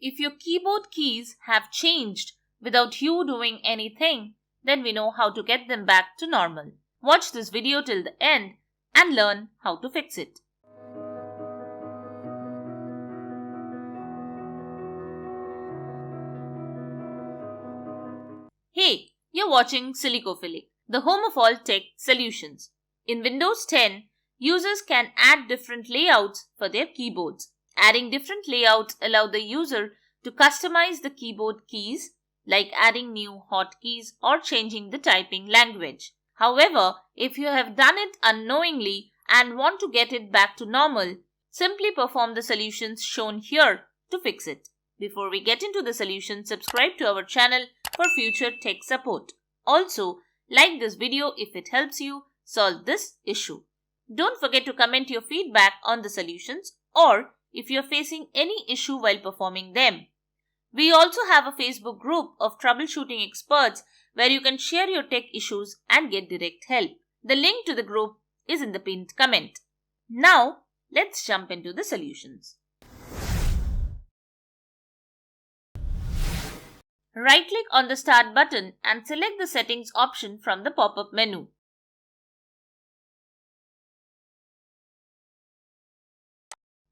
If your keyboard keys have changed without you doing anything, then we know how to get them back to normal. Watch this video till the end and learn how to fix it. Hey, you're watching Silicophilic, the home of all tech solutions. In Windows 10, users can add different layouts for their keyboards. Adding different layouts allow the user to customize the keyboard keys, like adding new hotkeys or changing the typing language. However, if you have done it unknowingly and want to get it back to normal, simply perform the solutions shown here to fix it. Before we get into the solution, subscribe to our channel for future tech support. Also, like this video if it helps you solve this issue. Don't forget to comment your feedback on the solutions or if you're facing any issue while performing them. We also have a Facebook group of troubleshooting experts where you can share your tech issues and get direct help. The link to the group is in the pinned comment. Now, let's jump into the solutions. Right-click on the Start button and select the Settings option from the pop-up menu.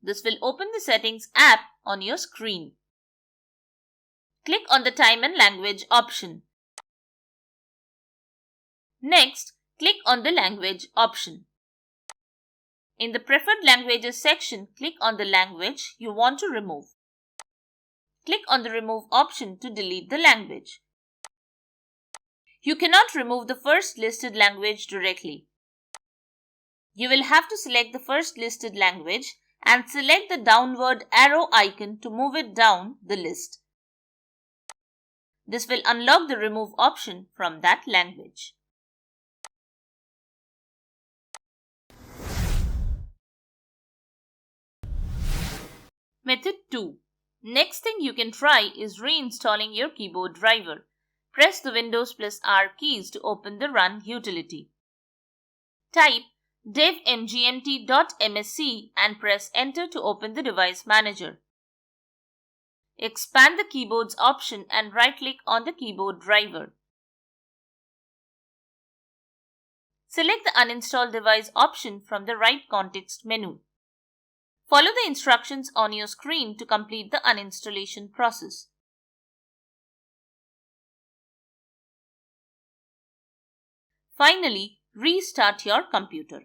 This will open the Settings app on your screen. Click on the Time and Language option. Next, click on the Language option. In the Preferred Languages section, click on the language you want to remove. Click on the Remove option to delete the language. You cannot remove the first listed language directly. You will have to select the first listed language and select the downward arrow icon to move it down the list. This will unlock the Remove option from that language. Method 2. Next thing you can try is reinstalling your keyboard driver. Press the Windows plus R keys to open the Run utility. Type devmgmt.msc and press Enter to open the device manager. Expand the Keyboards option and right-click on the keyboard driver. Select the Uninstall Device option from the right context menu. Follow the instructions on your screen to complete the uninstallation process. Finally, restart your computer.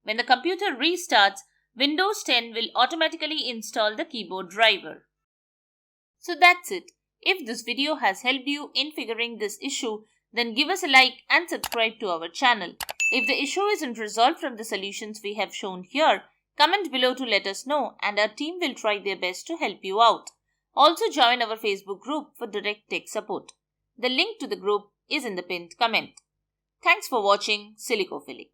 When the computer restarts, Windows 10 will automatically install the keyboard driver. So that's it. If this video has helped you in figuring this issue, then give us a like and subscribe to our channel. If the issue isn't resolved from the solutions we have shown here, comment below to let us know and our team will try their best to help you out. Also join our Facebook group for direct tech support. The link to the group is in the pinned comment. Thanks for watching Silicophilic.